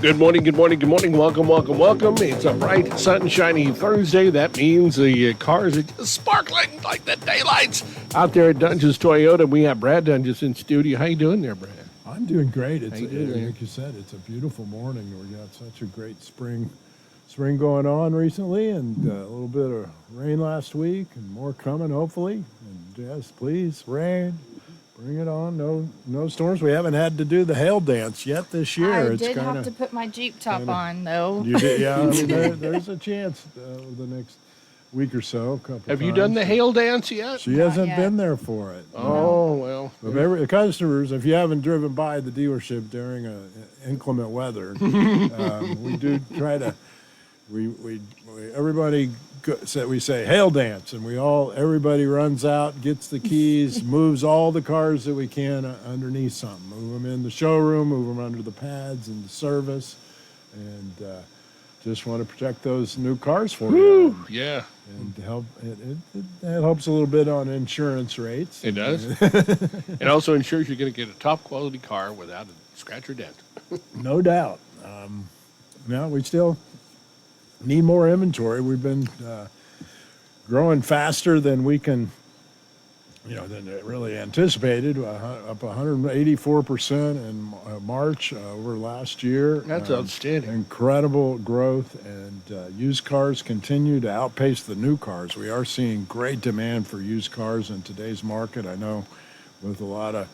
Good morning, good morning, good morning. Welcome, welcome, welcome. It's a bright, sunshiny Thursday. That means the cars are just sparkling like the daylights out there at Doenges Toyota. We have Brad Doenges in studio. How you doing there, Brad? I'm doing great. It's Like you said, it's a beautiful morning. We got such a great spring going on recently, and a little bit of rain last week, and more coming hopefully. And yes, please, rain. Bring it on. No storms. We haven't had to do the hail dance yet this year. I did have to put my Jeep top on, though. You did, yeah. I mean, there's a chance the next week or so. Have you done the hail dance yet? She hasn't been there for it. Oh, well. But customers, if you haven't driven by the dealership during inclement weather, we do try to. Everybody we say hail dance, and everybody runs out, gets the keys, moves all the cars that we can underneath something, move them in the showroom, move them under the pads in the service, and just want to protect those new cars for you. Yeah. And help it helps a little bit on insurance rates. It does. It also ensures you're going to get a top quality car without a scratch or dent. No doubt. Now we still need more inventory. We've been growing faster than we can, than it really anticipated. Up 184% in March over last year. That's outstanding. Incredible growth, and used cars continue to outpace the new cars. We are seeing great demand for used cars in today's market. I know with a lot of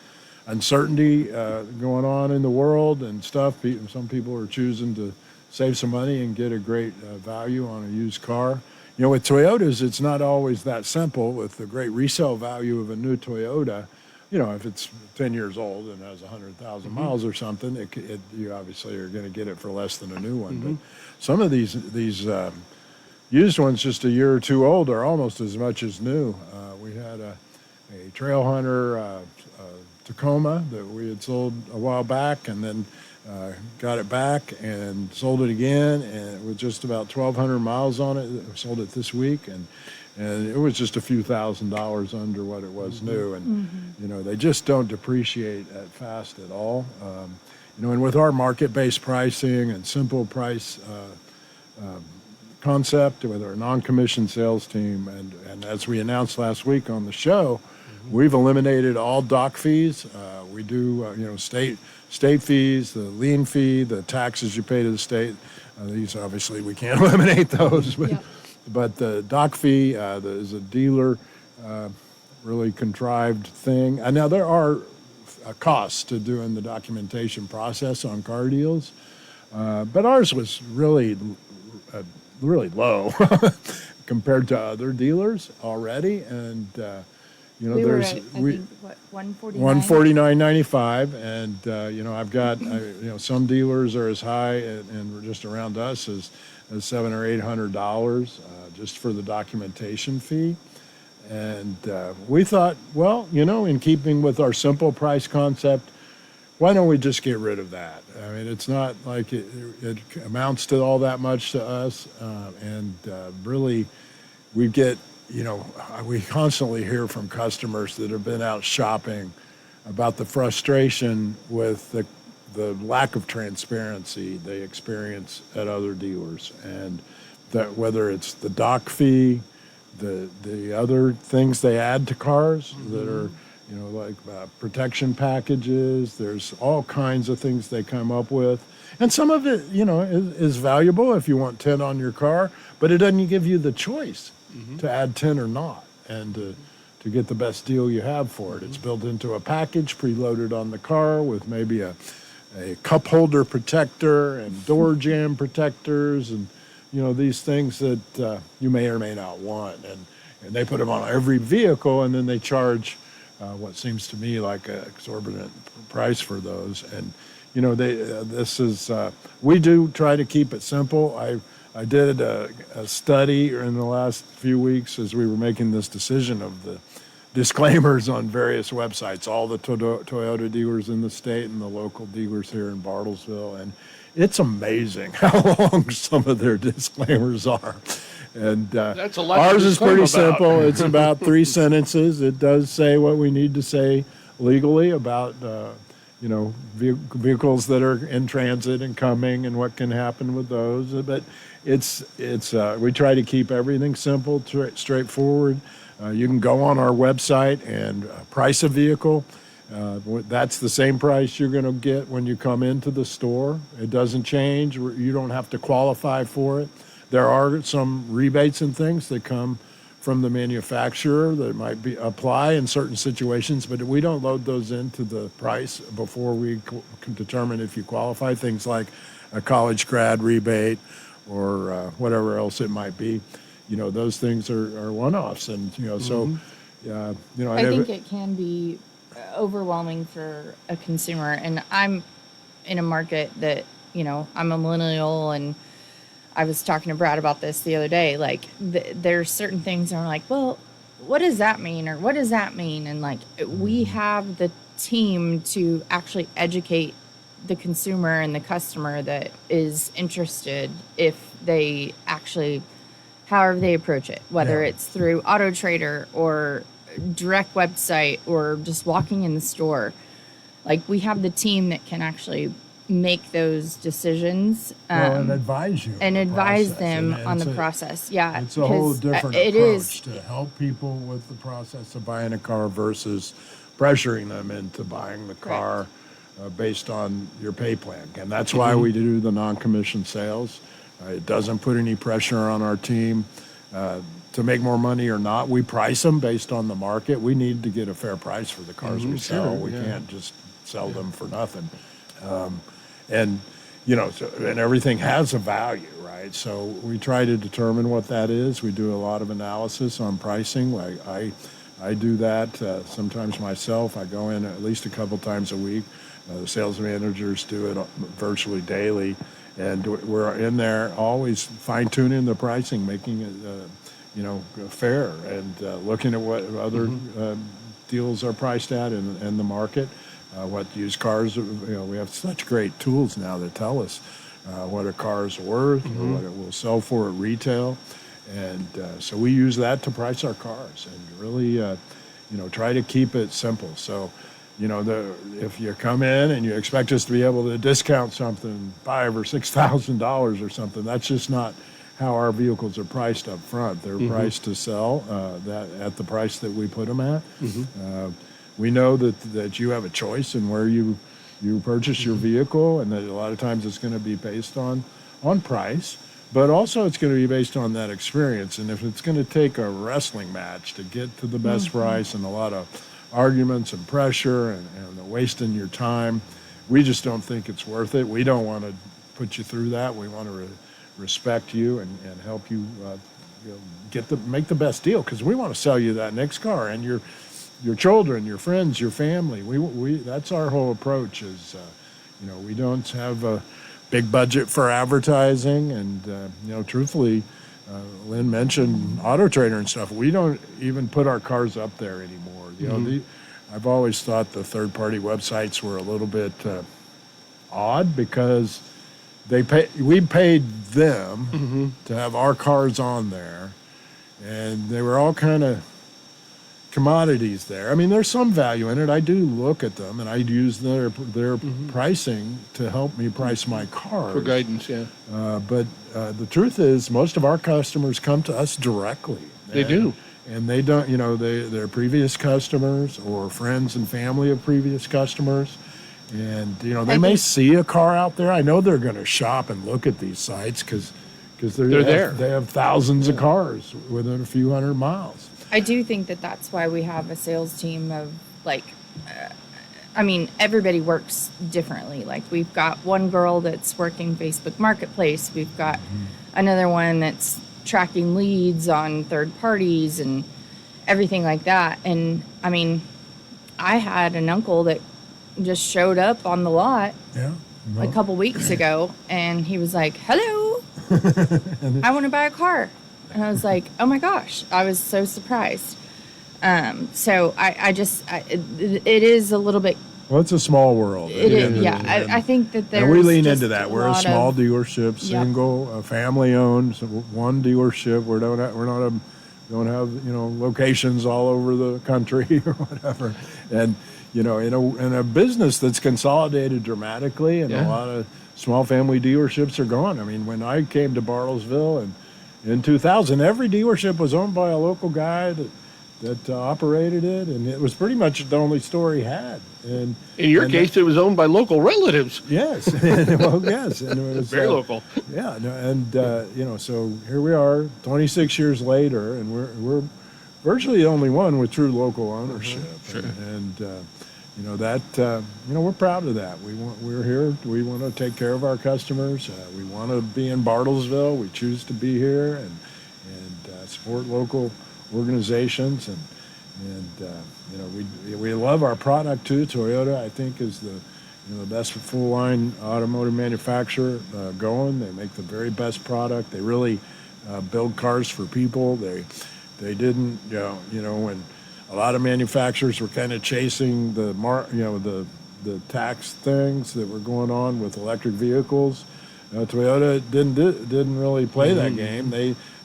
uncertainty going on in the world and stuff, some people are choosing to save some money and get a great value on a used car. With Toyotas, it's not always that simple. With the great resale value of a new Toyota, if it's 10 years old and has 100,000 miles or something, you obviously are going to get it for less than a new one. But some of these used ones just a year or two old are almost as much as new. We had a Trail Hunter Tacoma that we had sold a while back, and then got it back and sold it again, and with just about 1,200 miles on it. We sold it this week, and it was just a few $1,000s under what it was new. And they just don't depreciate that fast at all. And with our market-based pricing and simple price concept with our non-commissioned sales team, and as we announced last week on the show, we've eliminated all dock fees. We do, state fees, the lien fee, the taxes you pay to the state. These obviously we can't eliminate those, but the dock fee is a dealer really contrived thing. And now there are costs to doing the documentation process on car deals, but ours was really low compared to other dealers already, and. There's I think, what, 149? 149.95, and I've got some dealers are as high and just around us as $700 or $800 just for the documentation fee. And we thought, well, in keeping with our simple price concept, why don't we just get rid of that? I mean, it's not like it amounts to all that much to us, and really we get. We constantly hear from customers that have been out shopping about the frustration with the lack of transparency they experience at other dealers, and that whether it's the dock fee, the other things they add to cars that are, like protection packages. There's all kinds of things they come up with, and some of it, is valuable if you want 10 on your car, but it doesn't give you the choice to add 10 or not, and to get the best deal you have for it. It's built into a package preloaded on the car with maybe a cup holder protector and door jamb protectors, and these things that you may or may not want, and they put them on every vehicle, and then they charge what seems to me like an exorbitant price for those. And we do try to keep it simple. I did a study in the last few weeks as we were making this decision of the disclaimers on various websites, all the Toyota dealers in the state and the local dealers here in Bartlesville. And it's amazing how long some of their disclaimers are. And That's a lot ours is pretty about. simple. It's about 3 sentences. It does say what we need to say legally about vehicles that are in transit and coming and what can happen with those. But it's we try to keep everything simple, straightforward. You can go on our website and price a vehicle. That's the same price you're going to get when you come into the store. It doesn't change. You don't have to qualify for it. There are some rebates and things that come from the manufacturer that might apply in certain situations, but we don't load those into the price before we can determine if you qualify. Things like a college grad rebate or whatever else it might be. Those things are one-offs, and so I think it can be overwhelming for a consumer, and I'm in a market that I'm a millennial, and I was talking to Brad about this the other day. Like, there's certain things that are like, well, what does that mean, or what does that mean? And like, we have the team to actually educate the consumer and the customer that is interested, if they actually, however they approach it, whether it's through Auto Trader or direct website or just walking in the store. Like, we have the team that can actually make those decisions and advise you and advise them on the process. Yeah, it's a whole different approach to help people with the process of buying a car versus pressuring them into buying the car based on your pay plan. And that's why we do the non-commissioned sales. It doesn't put any pressure on our team to make more money or not. We price them based on the market. We need to get a fair price for the cars we sell. We can't just sell them for nothing. And everything has a value, right? So we try to determine what that is. We do a lot of analysis on pricing. Like I do that sometimes myself. I go in at least a couple times a week. The sales managers do it virtually daily, and we're in there always fine-tuning the pricing, making it fair, and looking at what other deals are priced at in the market. What used cars, we have such great tools now that tell us what a car is worth, or what it will sell for at retail. And so we use that to price our cars, and really, try to keep it simple. So, if you come in and you expect us to be able to discount something $5,000 or $6,000 or something, that's just not how our vehicles are priced up front. They're priced to sell that at the price that we put them at. We know that you have a choice in where you purchase your vehicle, and that a lot of times it's going to be based on price, but also it's going to be based on that experience. And if it's going to take a wrestling match to get to the best price, and a lot of arguments and pressure and wasting your time, we just don't think it's worth it. We don't want to put you through that. We want to respect you and help you make the best deal, because we want to sell you that next car, and your children, your friends, your family. We that's our whole approach. Is we don't have a big budget for advertising, and truthfully, Lynn mentioned Auto Trader and stuff. We don't even put our cars up there anymore. I've always thought the third-party websites were a little bit odd, because we paid them to have our cars on there, and they were all kind of commodities there. I mean, there's some value in it. I do look at them, and I use their pricing to help me price my cars. For guidance, yeah. But the truth is, most of our customers come to us directly. They do. And they don't, they're previous customers or friends and family of previous customers. And, they may see a car out there. I know they're going to shop and look at these sites because they're there. They have thousands of cars within a few hundred miles. I do think that that's why we have a sales team of everybody works differently. Like, we've got one girl that's working Facebook Marketplace. We've got another one that's tracking leads on third parties and everything like that. And I mean, I had an uncle that just showed up on the lot a couple weeks ago, and he was like, "Hello, I want to buy a car." And I was like, "Oh my gosh!" I was so surprised. So it is a little bit. Well, it's a small world. It is, yeah. I think that there's. And we lean into that. We're a small dealership, single, family-owned, so one dealership. We don't have locations all over the country or whatever. And in a business that's consolidated dramatically, and a lot of small family dealerships are gone. I mean, when I came to Bartlesville and in 2000, every dealership was owned by a local guy that operated it, and it was pretty much the only store he had. And in your case, it was owned by local relatives. Yes, well, yes, and it was very local. Yeah, and so here we are, 26 years later, and we're virtually the only one with true local ownership. Sure. And we're proud of that. We're here. We want to take care of our customers. We want to be in Bartlesville. We choose to be here and support local organizations, and we love our product too. Toyota, I think, is the best full line automotive manufacturer going. They make the very best product. They really build cars for people. They didn't when a lot of manufacturers were kind of chasing the tax things that were going on with electric vehicles. Toyota didn't really play that game.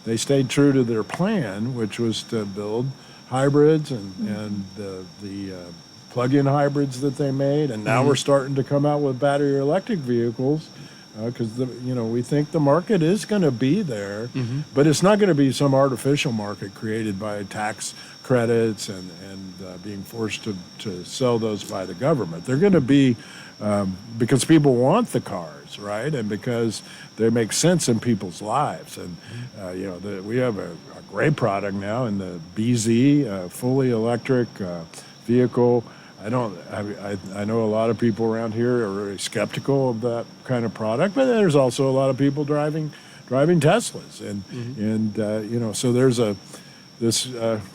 They stayed true to their plan, which was to build hybrids and the plug-in hybrids that they made, and now we're starting to come out with battery electric vehicles because we think the market is going to be there, but it's not going to be some artificial market created by tax credits and being forced to sell those by the government. They're going to be because people want the cars, right, and because they make sense in people's lives. And we have a great product now in the BZ, fully electric vehicle. I know a lot of people around here are very skeptical of that kind of product, but there's also a lot of people driving Teslas, and so there's this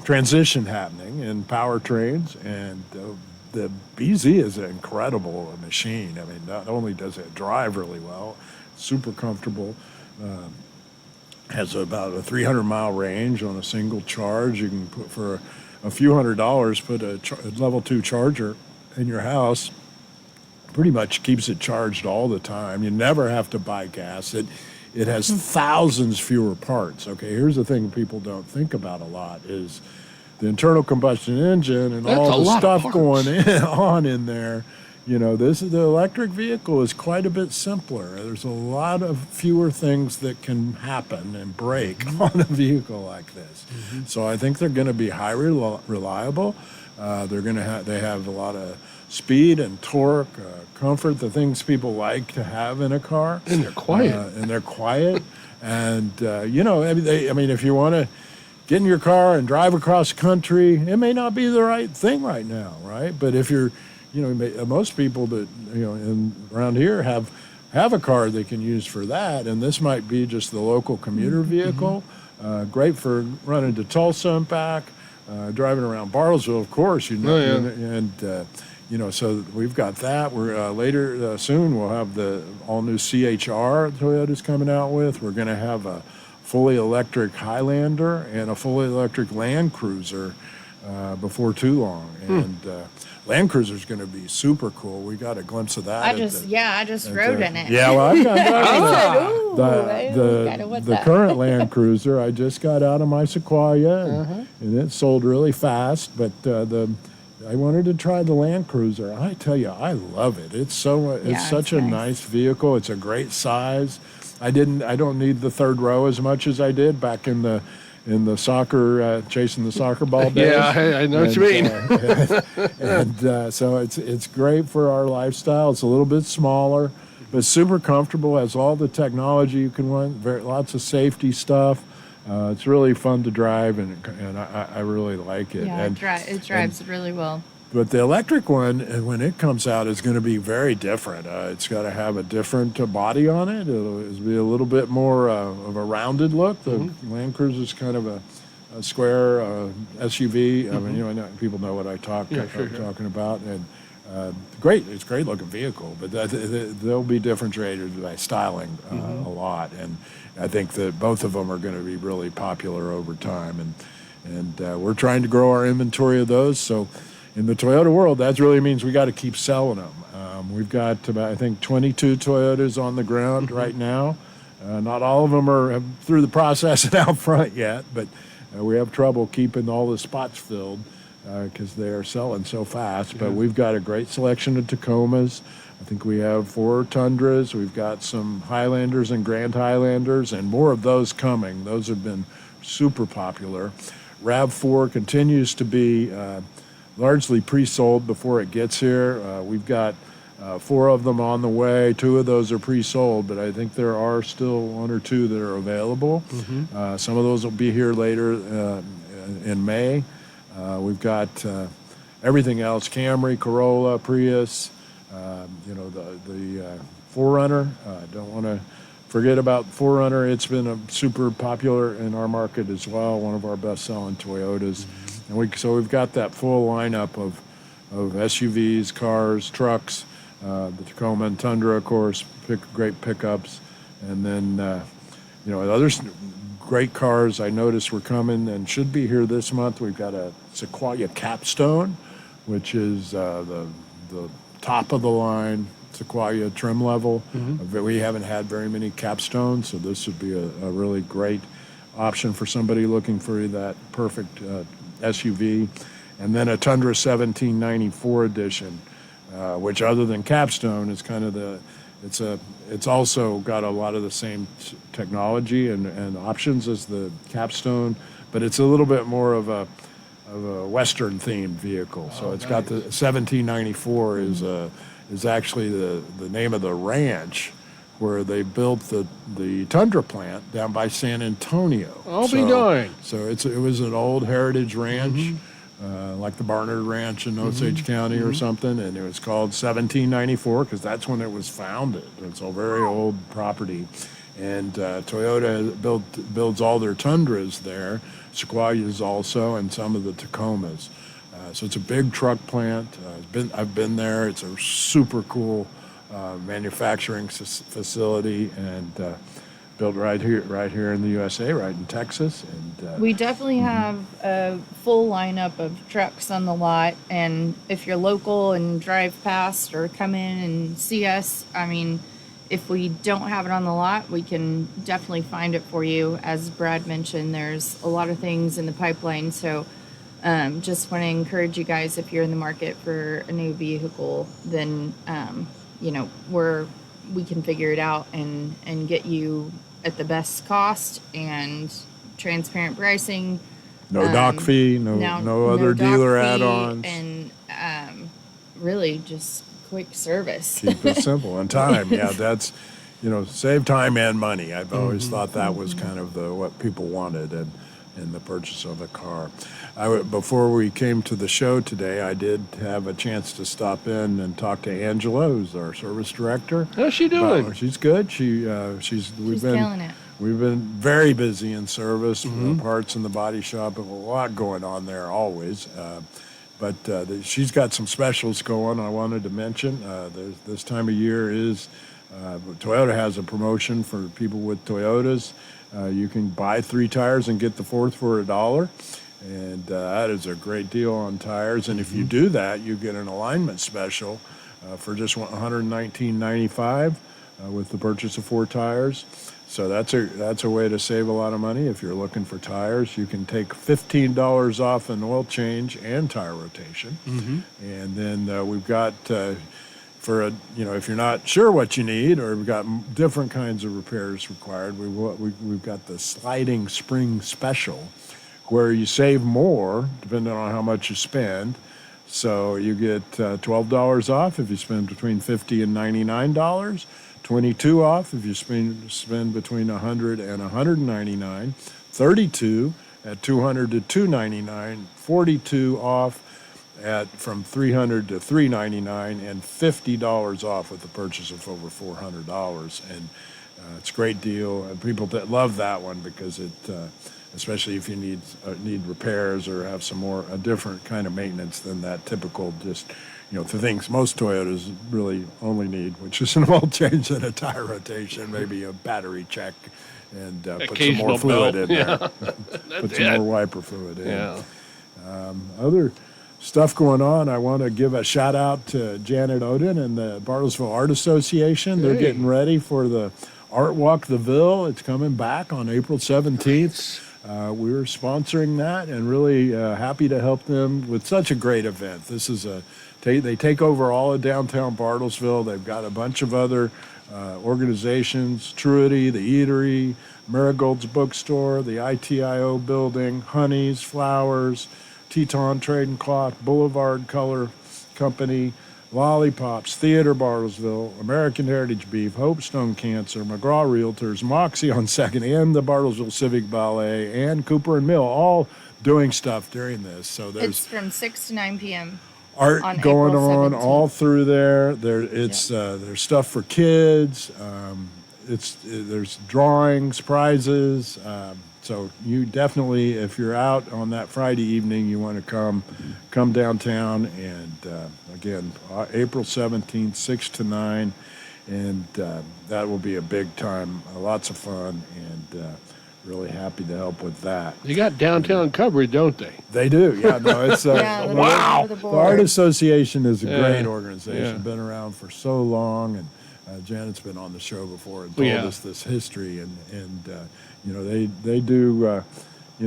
transition happening in powertrains, and the BZ is an incredible machine. I mean, not only does it drive really well, super comfortable, has about a 300-mile range on a single charge. You can put for a few $100s, put a level 2 charger in your house. Pretty much keeps it charged all the time. You never have to buy gas. It has thousands fewer parts. Okay, here's the thing people don't think about a lot is the internal combustion engine and all the stuff going on in there. The electric vehicle is quite a bit simpler. There's a lot of fewer things that can happen and break on a vehicle like this. So I think they're going to be highly reliable. They have a lot of speed and torque, comfort, the things people like to have in a car. And they're quiet. And if you want to get in your car and drive across country, it may not be the right thing right now, right? But if you're most people that around here have a car they can use for that, and this might be just the local commuter vehicle. Great for running to Tulsa and back, driving around Bartlesville, of course. So we've got that. We're later soon we'll have the all new CHR Toyota's coming out with. We're going to have a fully electric Highlander and a fully electric Land Cruiser before too long, and Land Cruiser's going to be super cool. We got a glimpse of that. I just rode in it. Yeah, well, I've got the current Land Cruiser. I just got out of my Sequoia, and it sold really fast. But I wanted to try the Land Cruiser. I tell you, I love it. It's such a nice vehicle. It's a great size. I don't need the third row as much as I did back in the soccer, chasing the soccer ball days. Yeah, I know what you mean. So it's great for our lifestyle. It's a little bit smaller, but super comfortable. Has all the technology you can want. Lots of safety stuff. It's really fun to drive, and I really like it. Yeah, it drives really well. But the electric one, when it comes out, is going to be very different. It's got to have a different body on it. It'll be a little bit more of a rounded look. The Land Cruiser is kind of a square SUV. I mean, people know what I'm talking about. And it's a great looking vehicle, but they'll be differentiated by styling a lot. And I think that both of them are going to be really popular over time. And we're trying to grow our inventory of those. So in the Toyota world, that really means we got to keep selling them. We've got about, I think, 22 Toyotas on the ground right now. Not all of them are through the process and out front yet, but we have trouble keeping all the spots filled. because they are selling so fast. But we've got a great selection of Tacomas. I think we have 4 Tundras. We've got some Highlanders and Grand Highlanders, and more of those coming. Those have been super popular. RAV4 continues to be largely pre-sold before it gets here. We've got 4 of them on the way. 2 of those are pre-sold, but I think there are still 1 or 2 that are available. Some of those will be here later in May. We've got everything else: Camry, Corolla, Prius. The 4Runner. Don't want to forget about 4Runner. It's been a super popular in our market as well. One of our best-selling Toyotas. And we've got that full lineup of SUVs, cars, trucks, the Tacoma and Tundra, of course, great pickups, and then other great cars I noticed were coming and should be here this month. We've got a Sequoia Capstone, which is the top of the line Sequoia trim level. We haven't had very many Capstones, so this would be a really great option for somebody looking for that perfect SUV. And then a Tundra 1794 edition, which other than Capstone is kind of it's also got a lot of the same technology and options as the Capstone, but it's a little bit more of a Western themed vehicle. So it's got the 1794 is actually the name of the ranch where they built the Tundra plant down by San Antonio. I'll be darned. So it was an old heritage ranch, like the Barnard Ranch in Osage County or something, and it was called 1794 because that's when it was founded. It's a very old property. And Toyota builds all their Tundras there, Sequoias also, and some of the Tacomas. So it's a big truck plant. I've been there. It's a super cool manufacturing facility, and built right here in the USA, right in Texas. And we definitely have a full lineup of trucks on the lot. And if you're local and drive past or come in and see us, I mean, if we don't have it on the lot, we can definitely find it for you. As Brad mentioned, there's a lot of things in the pipeline. So just want to encourage you guys, if you're in the market for a new vehicle, then, we can figure it out and get you at the best cost and transparent pricing. No doc fee, no other dealer add-ons. And really just quick service. Keep it simple. And time, that's, save time and money. I've always thought that was kind of what people wanted in the purchase of a car. Before we came to the show today, I did have a chance to stop in and talk to Angela, who's our service director. How's she doing? She's good. She's killing it. We've been very busy in service, parts in the body shop, and a lot going on there always. But she's got some specials going I wanted to mention. This time of year is Toyota has a promotion for people with Toyotas. You can buy 3 tires and get the 4th for $1. And that is a great deal on tires. And if you do that, you get an alignment special for just $119.95 with the purchase of 4 tires. So that's a way to save a lot of money. If you're looking for tires, you can take $15 off an oil change and tire rotation. And then we've got if you're not sure what you need, or we've got different kinds of repairs required, we've got the sliding spring special, where you save more depending on how much you spend. So you get $12 off if you spend between $50 and $99, $22 off if you spend between $100 and $199, $32 at $200 to $299, $42 off from $300 to $399, and $50 off with the purchase of over $400. And it's a great deal. And people that love that one because it, especially if you need repairs or have a different kind of maintenance than that typical the things most Toyotas really only need, which is an oil change and a tire rotation, maybe a battery check, and put some more fluid in there. Put some more wiper fluid in. Yeah. Other stuff going on, I want to give a shout out to Janet Oden and the Bartlesville Art Association. They're getting ready for the Art Walk the Ville. It's coming back on April 17th. we're sponsoring that and really happy to help them with such a great event. This is they take over all of downtown Bartlesville. They've got a bunch of other organizations, Truity, the Eatery, Marigold's Bookstore, the ITIO building, Honey's, Flowers, Teton Trade & Cloth, Boulevard Color Company, Lollipops, Theater Bartlesville, American Heritage Beef, Hope Stone Cancer, McGraw Realtors, Moxie on Second, and the Bartlesville Civic Ballet, and Cooper and Mill, all doing stuff during this. So It's from 6 to 9 p.m. art on going April on 17th. all through there. There's stuff for kids. There's drawings, prizes. So you definitely, if you're out on that Friday evening, you want to come downtown. And again, April 17th, 6 to 9, and that will be a big time. Lots of fun, and really happy to help with that. They got downtown coverage, don't they? They do, yeah. No, it's Yeah, Wow. The the board. Art Association is a Yeah. great organization. Yeah. Been around for so long, and Janet's been on the show before and told us this history. And they do.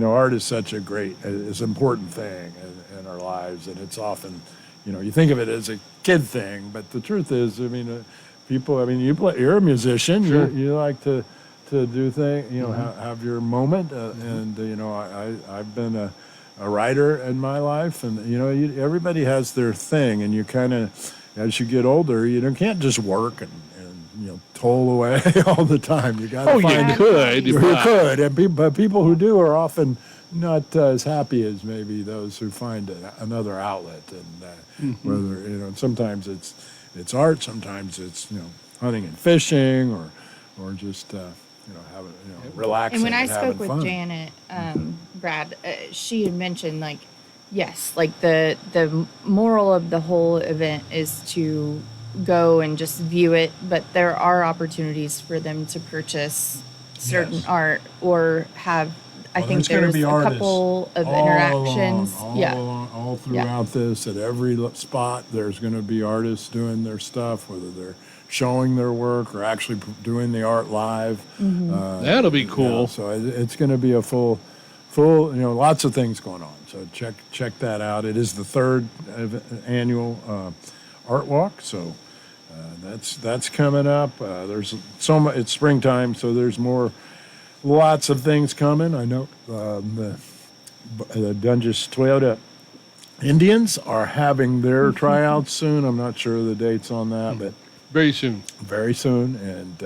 Art is such a great, it's an important thing in our lives, and it's often, you think of it as a kid thing, but the truth is, you're a musician. Sure. You like to do things, have your moment, and I've been a writer in my life, and everybody has their thing, and you kind of, as you get older, you can't just work and toll away all the time. You got to find you could. you but- could, but people who do are often not as happy as maybe those who find another outlet, and whether sometimes it's art, sometimes it's hunting and fishing, or just having relaxing. And when I having spoke with fun. Janet, Brad, she had mentioned yes, the moral of the whole event is to go and just view it, but there are opportunities for them to purchase certain Yes. art or have. I think gonna there's be a artists couple of all interactions. along, all throughout this. At every spot, there's going to be artists doing their stuff, whether they're showing their work or actually doing the art live. That'll be cool. So it's going to be a full, lots of things going on. So check that out. It is the third annual art walk. So that's coming up. There's so much. It's springtime, so there's lots of things coming. I know the Doenges Toyota Indians are having their tryouts soon. I'm not sure of the dates on that, but Very soon. very soon. And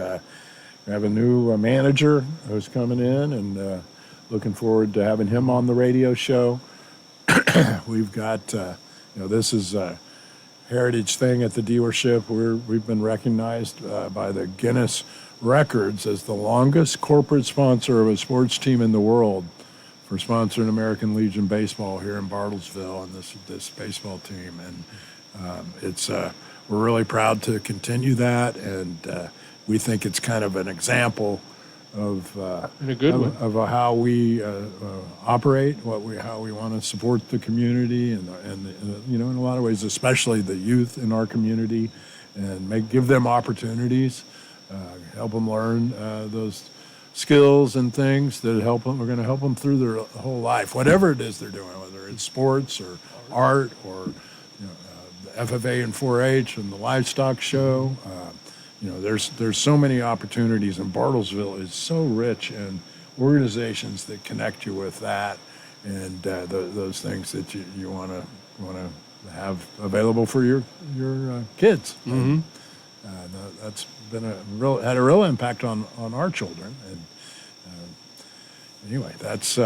we have a new manager who's coming in, and looking forward to having him on the radio show. We've got, this is a heritage thing at the dealership. We've been recognized by the Guinness Records as the longest corporate sponsor of a sports team in the world for sponsoring American Legion baseball here in Bartlesville, and this baseball team. And we're really proud to continue that, and we think it's kind of an example of And a good one. of how we operate, how we want to support the community, and in a lot of ways, especially the youth in our community, and give them opportunities. Help them learn those skills and things that help them. We're going to help them through their whole life, whatever it is they're doing, whether it's sports or art or the FFA and 4-H and the livestock show. There's so many opportunities, and Bartlesville is so rich in organizations that connect you with that, and those things that you want to have available for your kids. Mm-hmm. That's been had a real impact on our children, and anyway, that's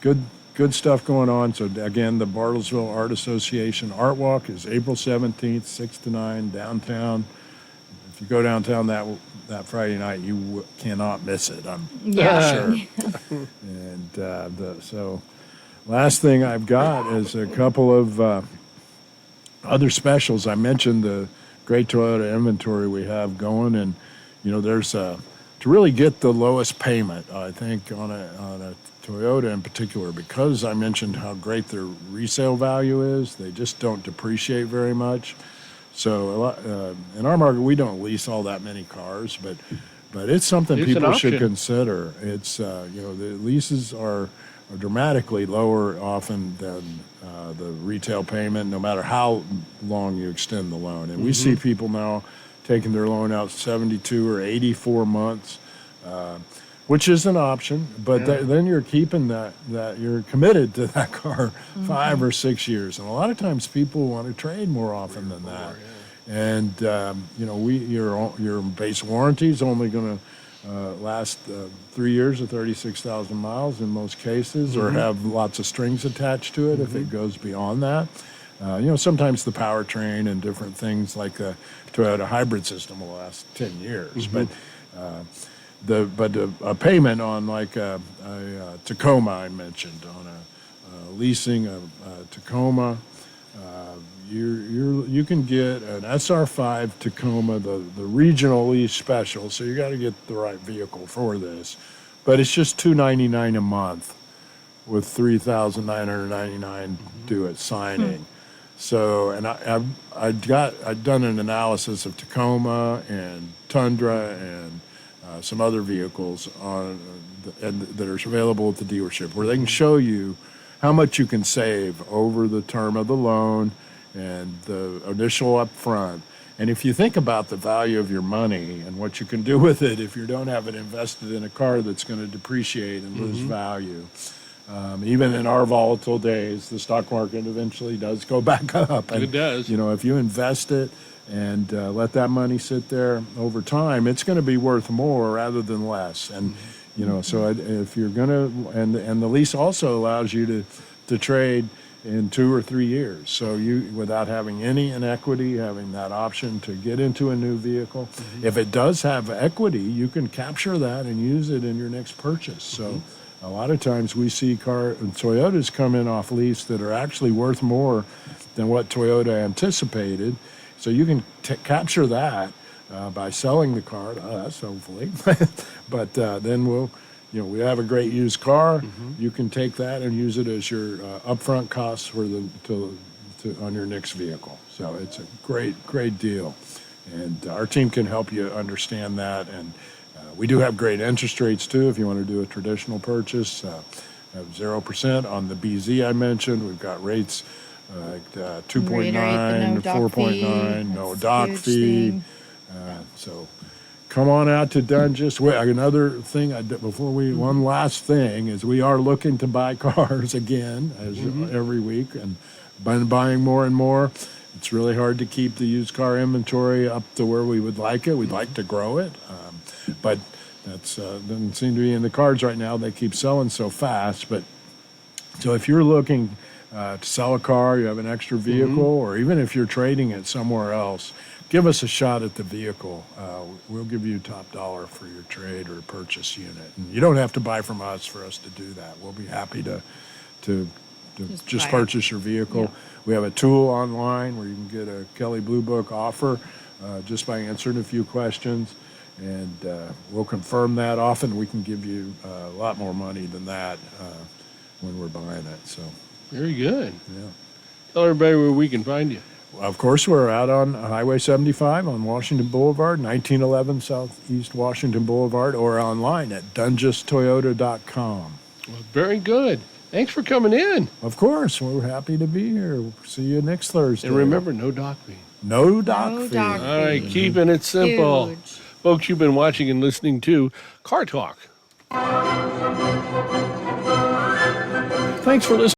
good stuff going on. So again, the Bartlesville Art Association Art Walk is April 17th, 6 to 9 downtown. If you go downtown that Friday night, you cannot miss it. I'm sure. And so, last thing I've got is a couple of other specials. I mentioned the great Toyota inventory we have going, and there's to really get the lowest payment, I think, on a Toyota in particular, because I mentioned how great their resale value is. They just don't depreciate very much. So in our market, we don't lease all that many cars, but it's something It's an people should option. consider. It's the leases are dramatically lower often than the retail payment, no matter how long you extend the loan. And we see people now taking their loan out 72 or 84 months, which is an option, but then you're keeping that you're committed to that car 5 or 6 years. And a lot of times people want to trade more often than that. And, your base warranty is only going to last 3 years or 36,000 miles in most cases, or have lots of strings attached to it if it goes beyond that. Sometimes the powertrain and different things like the Toyota hybrid system will last 10 years, but a payment on like a Tacoma I mentioned, on a leasing a Tacoma, you can get an SR5 Tacoma, the regional lease special. So you got to get the right vehicle for this, but it's just $299 a month with $3,999 due at signing. So, and I'd done an analysis of Tacoma and Tundra and some other vehicles that are available at the dealership, where they can show you how much you can save over the term of the loan and the initial upfront. And if you think about the value of your money and what you can do with it if you don't have it invested in a car that's going to depreciate and lose value. Even in our volatile days, the stock market eventually does go back up. And, it does. If you invest it and let that money sit there over time, it's going to be worth more rather than less. And, so if you're going to, and the lease also allows you to trade in 2 or 3 years. So without having any inequity, having that option to get into a new vehicle. If it does have equity, you can capture that and use it in your next purchase. So a lot of times we see Toyotas come in off lease that are actually worth more than what Toyota anticipated. So you can capture that by selling the car to us, hopefully. But then we have a great used car. You can take that and use it as your upfront costs for on your next vehicle. So it's a great deal, and our team can help you understand that. And we do have great interest rates too. If you want to do a traditional purchase, have 0% on the BZ I mentioned. We've got rates like 2.9, 4.9, no dock fee. So come on out to Doenges. Another thing, one last thing is we are looking to buy cars again every week, and buying more and more. It's really hard to keep the used car inventory up to where we would like it. We'd like to grow it, but that's doesn't seem to be in the cards right now. They keep selling so fast. But so if you're looking to sell a car, you have an extra vehicle, or even if you're trading it somewhere else, give us a shot at the vehicle. We'll give you top dollar for your trade or purchase unit. And you don't have to buy from us for us to do that. We'll be happy to just purchase your vehicle. Yeah. We have a tool online where you can get a Kelley Blue Book offer just by answering a few questions. And we'll confirm that. Often we can give you a lot more money than that when we're buying it. So very good. Yeah. Tell everybody where we can find you. Of course, we're out on Highway 75 on Washington Boulevard, 1911 Southeast Washington Boulevard, or online at DoengesToyota.com. Well, very good. Thanks for coming in. Of course. We're happy to be here. We'll see you next Thursday. And remember, no dock fee. No dock fee. Dock fee. All right, keeping it simple. Huge. Folks, you've been watching and listening to Car Talk. Thanks for listening.